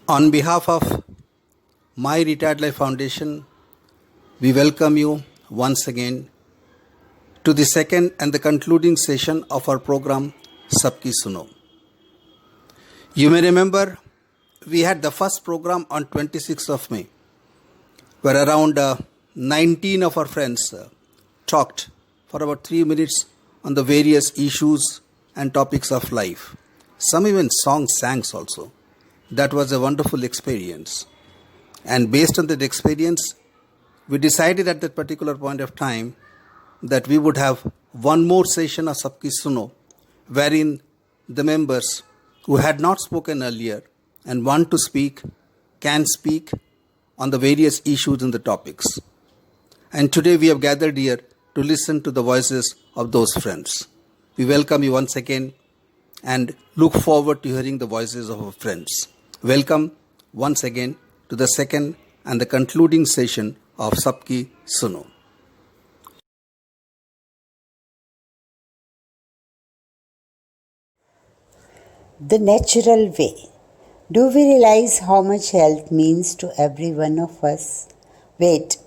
On behalf of My Retired Life Foundation, we welcome you once again to the second and the concluding session of our program Sabki Suno. You may remember we had the first program on 26th of May where around 19 of our friends talked for about 3 minutes on the various issues and topics of life. Some even sang also. That was a wonderful experience. And based on that experience, we decided at that particular point of time that we would have one more session of Sabki Suno, wherein the members who had not spoken earlier and want to speak can speak on the various issues and the topics. And today we have gathered here to listen to the voices of those friends. We welcome you once again and look forward to hearing the voices of our friends. Welcome once again to the second and the concluding session of Sabki Suno. The natural way. Do we realize how much health means to every one of us? Wait,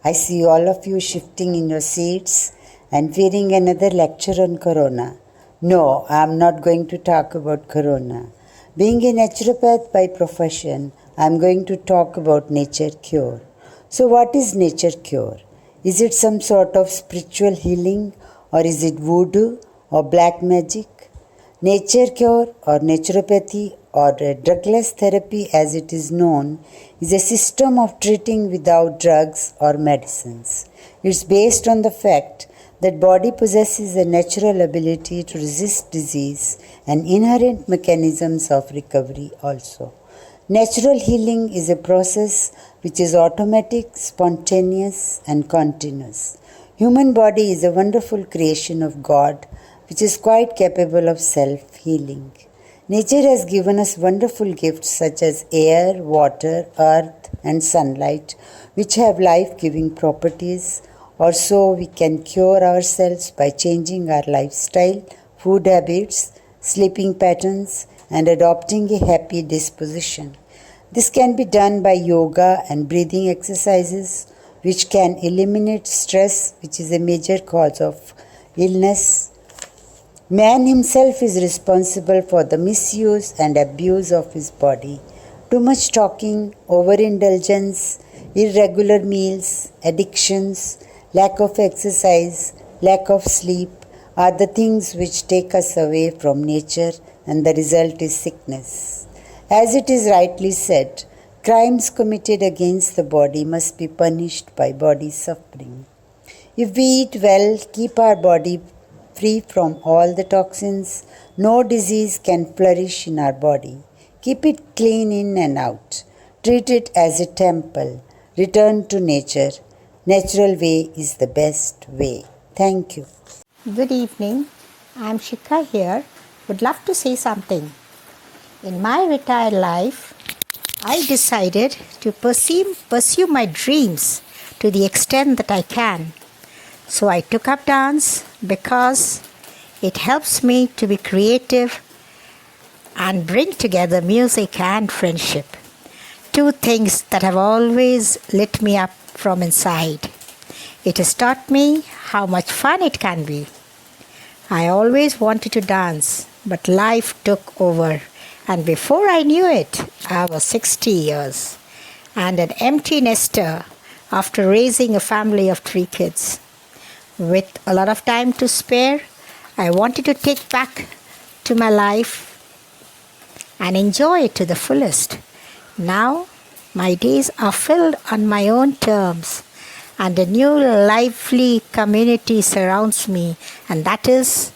I see all of you shifting in your seats and fearing another lecture on Corona. No, I am not going to talk about Corona. Being a naturopath by profession, I am going to talk about nature cure. So what is nature cure? Is it some sort of spiritual healing, or is it voodoo or black magic? Nature cure or naturopathy or drugless therapy as it is known is a system of treating without drugs or medicines. It's based on the fact that body possesses a natural ability to resist disease and inherent mechanisms of recovery also. Natural healing is a process which is automatic, spontaneous and continuous. Human body is a wonderful creation of God which is quite capable of self-healing. Nature has given us wonderful gifts such as air, water, earth and sunlight which have life-giving properties. Or so we can cure ourselves by changing our lifestyle, food habits, sleeping patterns and adopting a happy disposition. This can be done by yoga and breathing exercises which can eliminate stress, which is a major cause of illness. Man himself is responsible for the misuse and abuse of his body. Too much talking, overindulgence, irregular meals, addictions, lack of exercise, lack of sleep are the things which take us away from nature, and the result is sickness. As it is rightly said, crimes committed against the body must be punished by body suffering. If we eat well, keep our body free from all the toxins, no disease can flourish in our body. Keep it clean in and out. Treat it as a temple. Return to nature. Natural way is the best way. Thank you. Good evening. I'm Shikha here. Would love to say something. In my retired life, I decided to pursue my dreams to the extent that I can. So I took up dance because it helps me to be creative and bring together music and friendship. Two things that have always lit me up from inside. It has taught me how much fun it can be. I always wanted to dance, but life took over, and before I knew it, I was 60 years and an empty nester after raising a family of 3 kids. With a lot of time to spare, I wanted to take back to my life and enjoy it to the fullest. Now, my days are filled on my own terms, and a new lively community surrounds me, and that is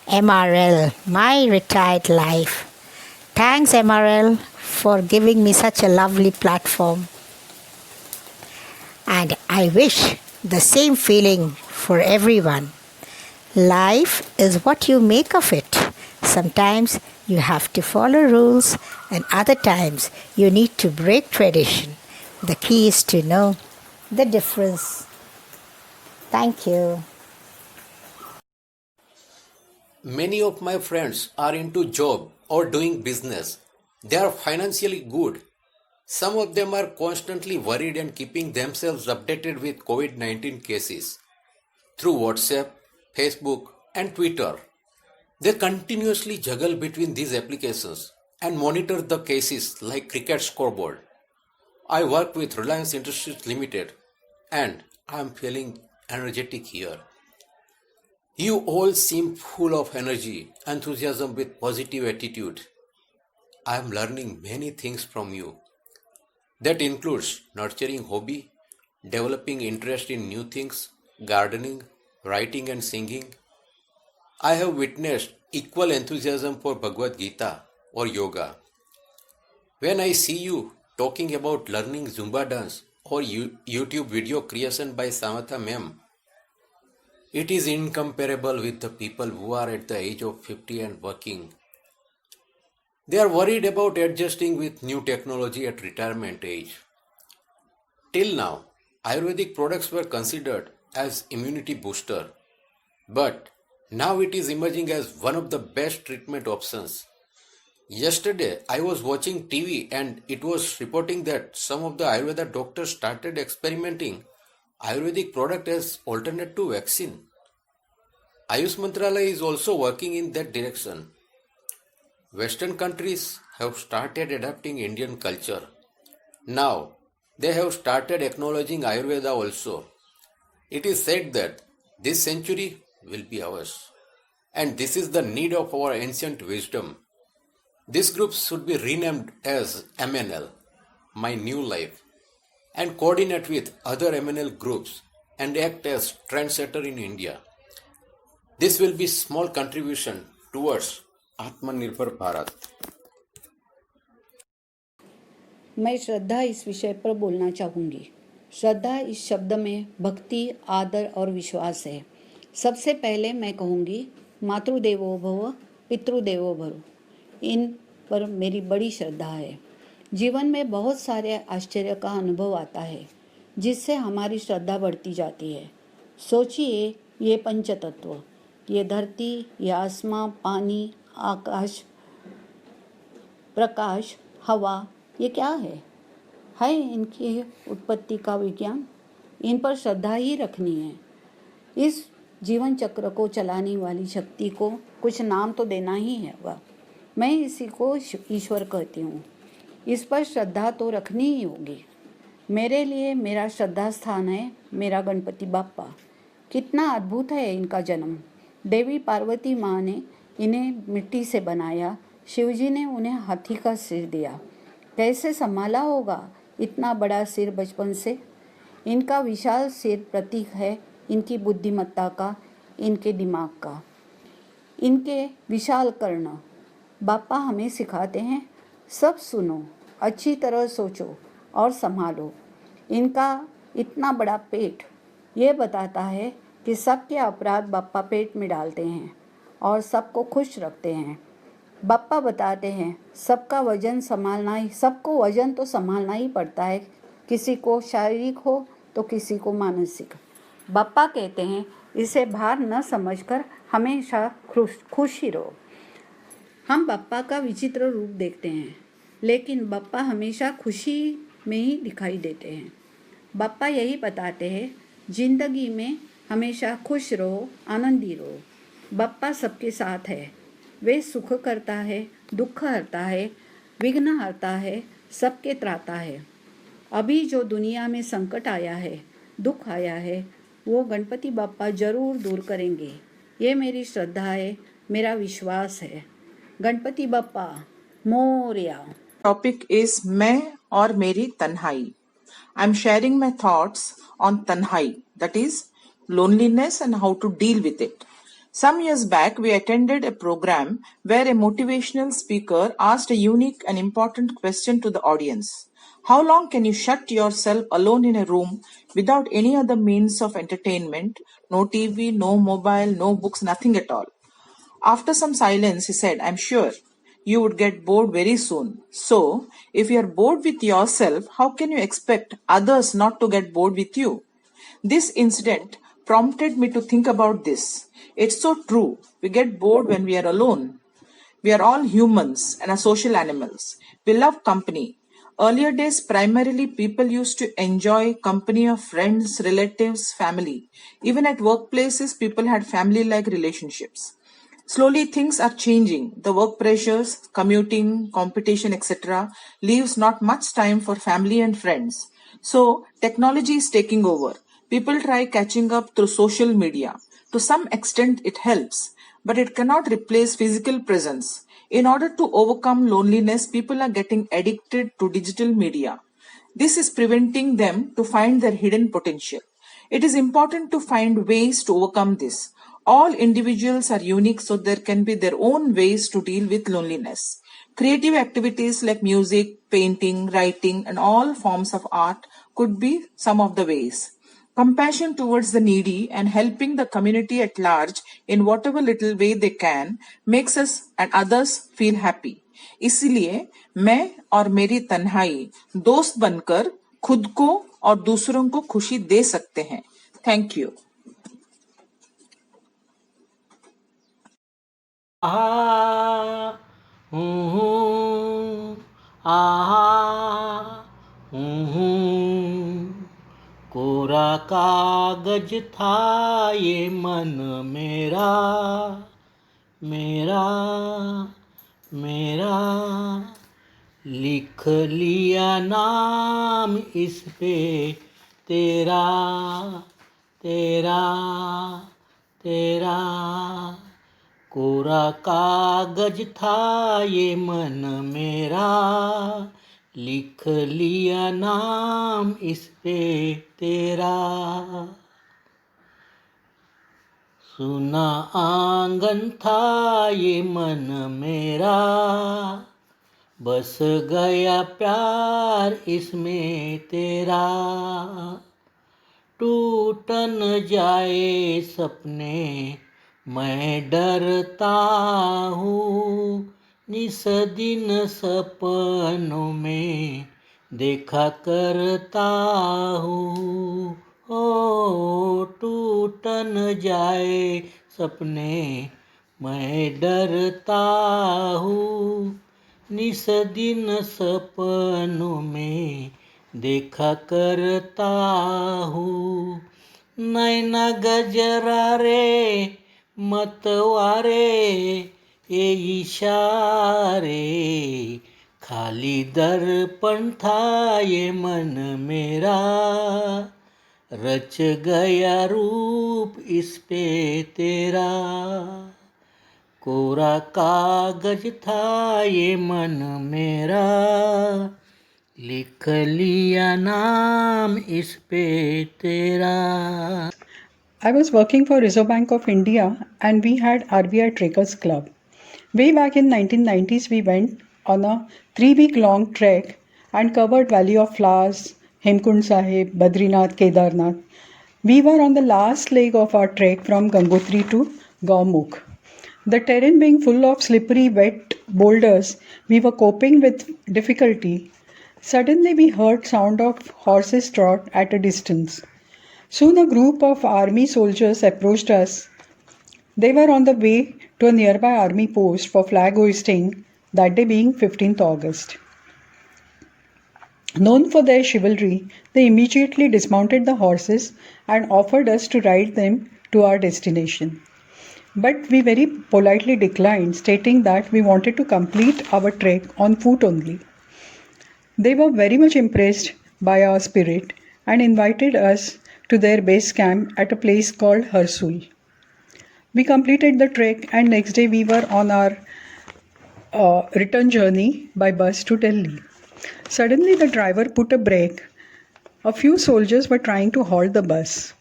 MRL, My Retired Life. Thanks, MRL, for giving me such a lovely platform. And I wish the same feeling for everyone. Life is what you make of it. Sometimes you have to follow rules, and other times you need to break tradition. The key is to know the difference. Thank you. Many of my friends are into job or doing business. They are financially good. Some of them are constantly worried and keeping themselves updated with COVID-19 cases through WhatsApp, Facebook, and Twitter. They continuously juggle between these applications and monitor the cases like cricket scoreboard. I work with Reliance Industries Limited and I am feeling energetic here. You all seem full of energy, enthusiasm with positive attitude. I am learning many things from you. That includes nurturing hobby, developing interest in new things, gardening, writing and singing. I have witnessed equal enthusiasm for Bhagavad Gita or yoga. When I see you talking about learning Zumba dance or YouTube video creation by Samatha ma'am, it is incomparable with the people who are at the age of 50 and working. They are worried about adjusting with new technology at retirement age. Till now, Ayurvedic products were considered as immunity booster, but now it is emerging as one of the best treatment options. Yesterday, I was watching TV and it was reporting that some of the Ayurveda doctors started experimenting Ayurvedic product as alternate to vaccine. Ayush Mantralaya is also working in that direction. Western countries have started adapting Indian culture. Now, they have started acknowledging Ayurveda also. It is said that this century will be ours. And this is the need of our ancient wisdom. This group should be renamed as MNL, My New Life, and coordinate with other MNL groups and act as trendsetter in India. This will be small contribution towards आत्मनिर्भर भारत। मैं श्रद्धा इस विषय पर बोलना चाहूँगी। श्रद्धा इस शब्द में भक्ति, आदर और विश्वास है। सबसे पहले मैं कहूँगी मातृदेवो भव, पितृदेवो भव। इन पर मेरी बड़ी श्रद्धा है। जीवन में बहुत सारे आश्चर्य का अनुभव आता है जिससे हमारी श्रद्धा बढ़ती जाती है। सोचिए ये पंचतत्व, ये धरती, ये आसमां, पानी, आकाश, प्रकाश, हवा, ये क्या है इनकी उत्पत्ति का विज्ञान। इन पर श्रद्धा ही रखनी है। इस जीवन चक्र को चलाने वाली शक्ति को कुछ नाम तो देना ही है। वह मैं इसी को ईश्वर कहती हूँ। इस पर श्रद्धा तो रखनी ही होगी। मेरे लिए मेरा श्रद्धा स्थान है मेरा गणपति बाप्पा। कितना अद्भुत है इनका जन्म। देवी पार्वती माँ ने इन्हें मिट्टी से बनाया, शिवजी ने उन्हें हाथी का सिर दिया। कैसे संभाला होगा इतना बड़ा सिर बचपन से। इनका विशाल सिर प्रतीक है इनकी बुद्धिमत्ता का, इनके दिमाग का। इनके विशाल कर्ण बाप्पा हमें सिखाते हैं, सब सुनो, अच्छी तरह सोचो और संभालो। इनका इतना बड़ा पेट ये बताता है कि सबके अपराध बाप्पा पेट में डालते हैं और सबको खुश रखते हैं। बाप्पा बताते हैं सबको वजन तो संभालना ही पड़ता है, किसी को शारीरिक हो तो किसी को मानसिक। बाप्पा कहते हैं इसे भार न समझकर हमेशा खुश ही रहो। हम बाप्पा का विचित्र रूप देखते हैं, लेकिन बाप्पा हमेशा खुशी में ही दिखाई देते हैं। बाप्पा यही बताते हैं जिंदगी में हमेशा खुश रहो, आनंदी रहो। बाप्पा सबके साथ है। वे सुख करता है, दुख हरता है, विघ्न हरता है, सबके त्राता है। अभी जो दुनिया में संकट आया है, दुख आया है, वो गणपति बाप्पा जरूर दूर करेंगे। ये मेरी श्रद्धा है, मेरा विश्वास है। गणपति बाप्पा मोरया। टॉपिक इज मैं और मेरी तन्हाई। I am sharing my thoughts on tanhai, that is loneliness and how to deal with it. Some years back, we attended a program where a motivational speaker asked a unique and important question to the audience. How long can you shut yourself alone in a room without any other means of entertainment? No TV, no mobile, no books, nothing at all. After some silence, he said, I'm sure you would get bored very soon. So, if you are bored with yourself, how can you expect others not to get bored with you? This incident prompted me to think about this. It's so true. We get bored when we are alone. We are all humans and are social animals. We love company. Earlier days, primarily people used to enjoy company of friends, relatives, family. Even at workplaces, people had family-like relationships. Slowly, things are changing. The work pressures, commuting, competition, etc., leaves not much time for family and friends. So, technology is taking over. People try catching up through social media. To some extent, it helps, but it cannot replace physical presence. In order to overcome loneliness, people are getting addicted to digital media. This is preventing them to find their hidden potential. It is important to find ways to overcome this. All individuals are unique, so there can be their own ways to deal with loneliness. Creative activities like music, painting, writing, and all forms of art could be some of the ways. Compassion towards the needy and helping the community at large in whatever little way they can makes us and others feel happy. इसलिए मैं और मेरी तन्हाई दोस्त बनकर खुद को और दूसरों को खुशी दे सकते हैं. Thank you. आ हूँ आ हूँ कोरा कागज था ये मन मेरा मेरा मेरा लिख लिया नाम इस पे तेरा तेरा तेरा कोरा कागज था ये मन मेरा लिख लिया नाम इस पे तेरा सुना आंगन था ये मन मेरा बस गया प्यार इसमें तेरा टूट न जाए सपने मैं डरता हूँ निस दिन सपनों में देखा करता हूँ ओ टूट न जाए सपने मैं डरता हूँ निस दिन सपनों में देखा करता हूँ नैना गजरा रे मतवारे ये इशारे खाली दर्पण था ये मन मेरा रच गया रूप इस पे तेरा कोरा कागज था ये मन मेरा लिख लिया नाम इस पे तेरा. I was working for Reserve Bank of India and we had RBI Trekkers Club. Way back in 1990s, we went on a 3-week long trek and covered Valley of Flowers, Hemkund Sahib, Badrinath, Kedarnath. We were on the last leg of our trek from Gangotri to Gaumukh. The terrain being full of slippery, wet boulders, we were coping with difficulty. Suddenly we heard sound of horses' trot at a distance. Soon a group of army soldiers approached us. They were on the way to a nearby army post for flag hoisting, that day being 15th August. Known for their chivalry, they immediately dismounted the horses and offered us to ride them to our destination. But we very politely declined, stating that we wanted to complete our trek on foot only. They were very much impressed by our spirit and invited us to their base camp at a place called Harsul. We completed the trek and next day we were on our return journey by bus to Delhi. Suddenly the driver put a brake. A few soldiers were trying to halt the bus.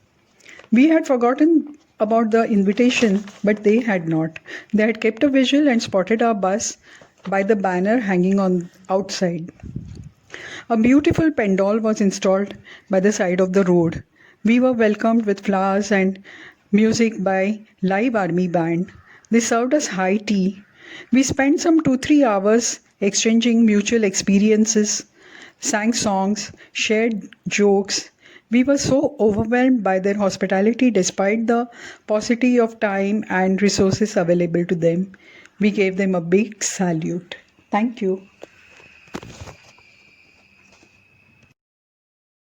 We had forgotten about the invitation, but they had not. They had kept a vigil and spotted our bus by the banner hanging on outside. A beautiful pandal was installed by the side of the road. We were welcomed with flowers and music by live army band. They served us high tea. We spent some 2-3 hours exchanging mutual experiences, sang songs, shared jokes. We were so overwhelmed by their hospitality despite the paucity of time and resources available to them. We gave them a big salute. Thank you.